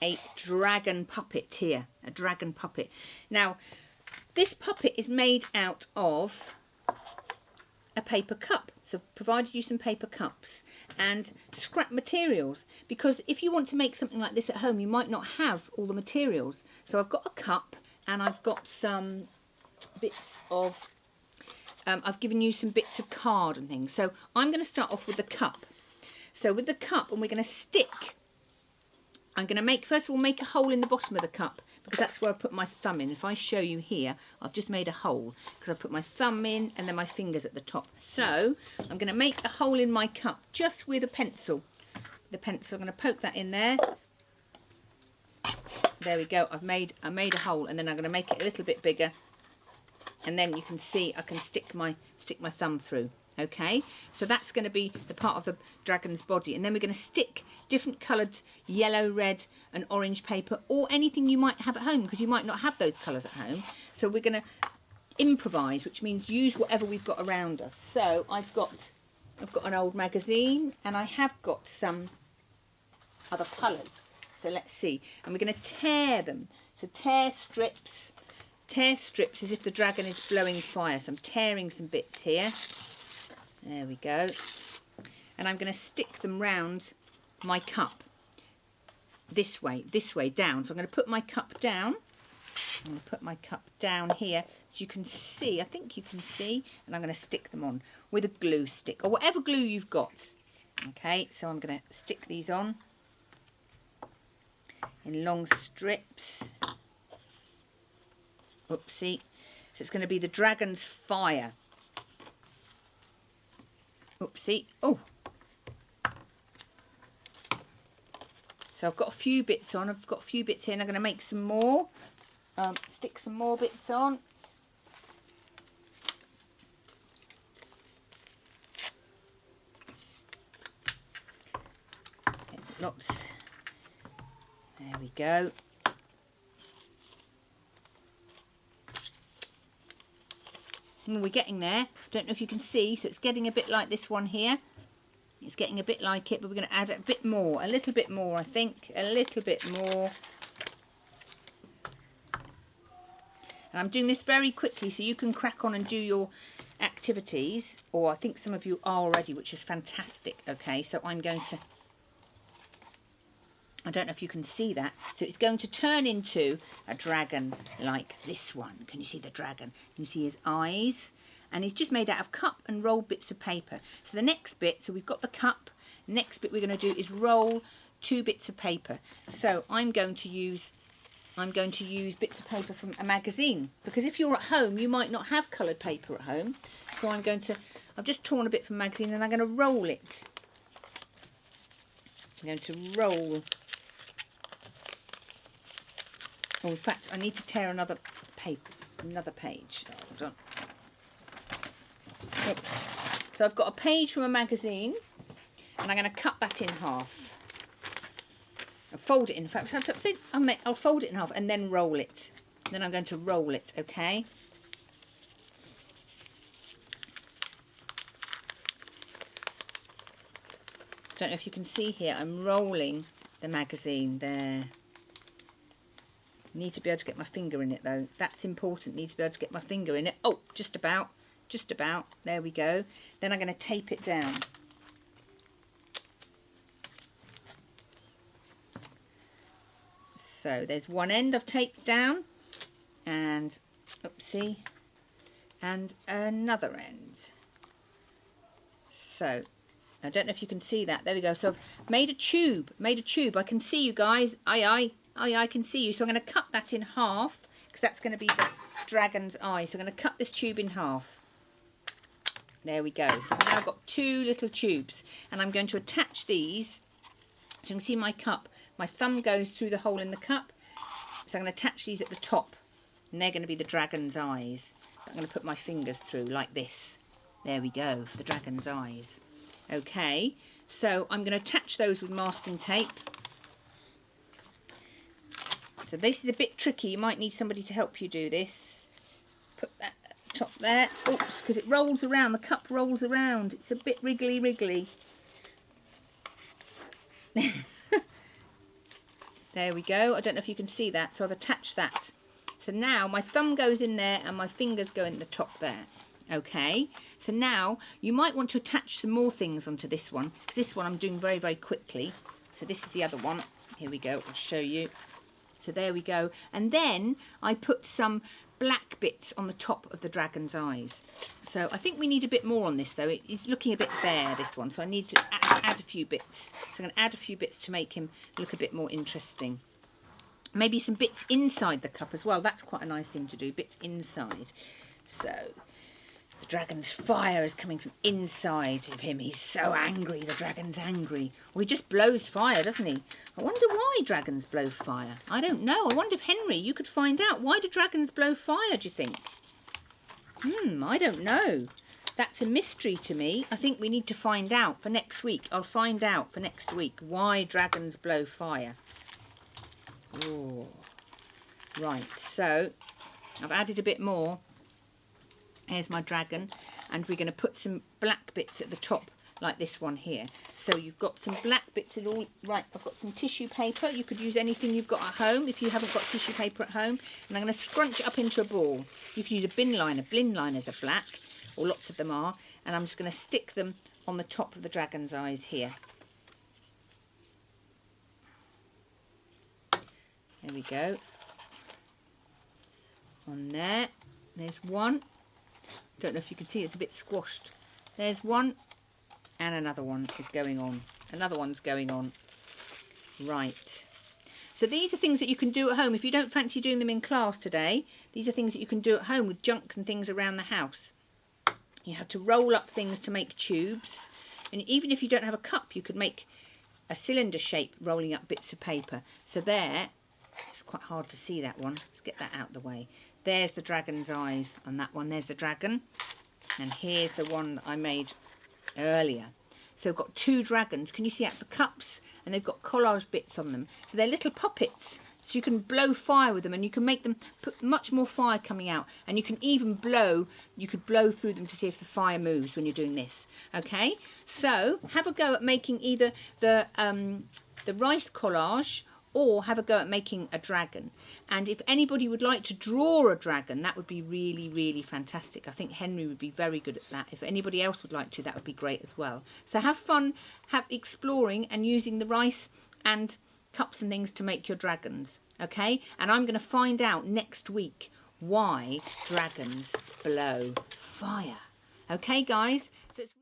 a dragon puppet here, a dragon puppet. Now, this puppet is made out of a paper cup. So I've provided you some paper cups and scrap materials, because if you want to make something like this at home, you might not have all the materials. So I've got a cup and I've got some bits of, I've given you some bits of card and things. So I'm going to start off with the cup. So with the cup, and we're going to stick, I'm going to make, first of all, make a hole in the bottom of the cup, because that's where I put my thumb in. If I show you here, I've just made a hole because I put my thumb in and then my fingers at the top. So I'm going to make a hole in my cup just with a pencil. The pencil, I'm going to poke that in there. There we go. I made a hole, and then I'm going to make it a little bit bigger, and then you can see I can stick my thumb through. Okay, so that's going to be the part of the dragon's body, and then we're going to stick different coloured yellow, red and orange paper, or anything you might have at home, because you might not have those colours at home. So we're going to improvise, which means use whatever we've got around us. So I've got an old magazine, and I have got some other colours. So let's see, and we're going to tear them. So tear strips as if the dragon is blowing fire. So I'm tearing some bits here. There we go. And I'm going to stick them round my cup. This way down. So I'm going to put my cup down. I'm going to put my cup down here. As you can see, I think you can see. And I'm going to stick them on with a glue stick, or whatever glue you've got. Okay, so I'm going to stick these on in long strips. Oopsie. So it's going to be the dragon's fire. Oopsie. Oh. So I've got a few bits on. I've got a few bits here, and I'm going to make some more. Stick some more bits on. Lots. There we go. And we're getting there. Don't know if you can see, so it's getting a bit like this one here. It's getting a bit like it, but we're going to add a bit more, a little bit more, I think, a little bit more. And I'm doing this very quickly so you can crack on and do your activities, or I think some of you are already, which is fantastic. Okay, so I'm going to, I don't know if you can see that. So it's going to turn into a dragon like this one. Can you see the dragon? You can see his eyes. And it's just made out of cup and rolled bits of paper. So the next bit, so we've got the cup. Next bit we're going to do is roll 2 bits of paper. So I'm going to use bits of paper from a magazine. Because if you're at home, you might not have coloured paper at home. So I've just torn a bit from a magazine, and I'm going to roll it. I'm going to roll. Oh, in fact, I need to tear another page. Hold on. Oops. So I've got a page from a magazine, and I'm going to cut that in half. I'll fold it in. In fact, I'll fold it in half and then roll it. Then I'm going to roll it, okay? Don't know if you can see here, I'm rolling the magazine there. Need to be able to get my finger in it though. That's important. Need to be able to get my finger in it. Oh, just about. There we go. Then I'm going to tape it down. So there's one end I've taped down, and oopsie, and another end. So I don't know if you can see that. There we go. So I've made a tube. I can see you guys. Aye, I can see you. So I'm going to cut that in half, because that's going to be the dragon's eye. So I'm going to cut this tube in half. There we go. So now I've got 2 little tubes, and I'm going to attach these. So you can see my cup. My thumb goes through the hole in the cup. So I'm going to attach these at the top, and they're going to be the dragon's eyes. I'm going to put my fingers through like this. There we go, the dragon's eyes. Okay, so I'm going to attach those with masking tape. So this is a bit tricky. You might need somebody to help you do this. Put that at the top there. Oops, because it rolls around. The cup rolls around. It's a bit wriggly. There we go. I don't know if you can see that. So I've attached that. So now my thumb goes in there and my fingers go in the top there. Okay. So now you might want to attach some more things onto this one, because this one I'm doing very, very quickly. So this is the other one. Here we go. I'll show you. So there we go. And then I put some black bits on the top of the dragon's eyes. So I think we need a bit more on this though. It's looking a bit bare, this one. So I need to add a few bits. So I'm going to add a few bits to make him look a bit more interesting. Maybe some bits inside the cup as well. That's quite a nice thing to do. Bits inside. So the dragon's fire is coming from inside of him. He's so angry. The dragon's angry. Well, he just blows fire, doesn't he? I wonder why dragons blow fire. I don't know. I wonder if, Henry, you could find out. Why do dragons blow fire, do you think? I don't know. That's a mystery to me. I think we need to find out for next week. I'll find out for next week why dragons blow fire. Oh, right. So I've added a bit more. Here's my dragon, and we're going to put some black bits at the top like this one here. So you've got some black bits at all. Right, I've got some tissue paper. You could use anything you've got at home if you haven't got tissue paper at home. And I'm going to scrunch it up into a ball. You can use a bin liner. Bin liners are black, or lots of them are. And I'm just going to stick them on the top of the dragon's eyes here. There we go. On there. There's one. Don't know if you can see, it's a bit squashed. There's one, and another one is going on. Another one's going on. Right. So these are things that you can do at home. If you don't fancy doing them in class today, these are things that you can do at home with junk and things around the house. You have to roll up things to make tubes. And even if you don't have a cup, you could make a cylinder shape rolling up bits of paper. So there, it's quite hard to see that one. Let's get that out of the way. There's the dragon's eyes on that one. There's the dragon. And here's the one that I made earlier. So I've got two dragons. Can you see out the cups? And they've got collage bits on them. So they're little puppets. So you can blow fire with them, and you can make them put much more fire coming out. And you can even blow, you could blow through them to see if the fire moves when you're doing this. Okay? So have a go at making either the rice collage, or have a go at making a dragon. And if anybody would like to draw a dragon, that would be really, really fantastic. I think Henry would be very good at that. If anybody else would like to, that would be great as well. So have fun, have exploring and using the rice and cups and things to make your dragons. Okay? And I'm going to find out next week why dragons blow fire. Okay, guys? So it's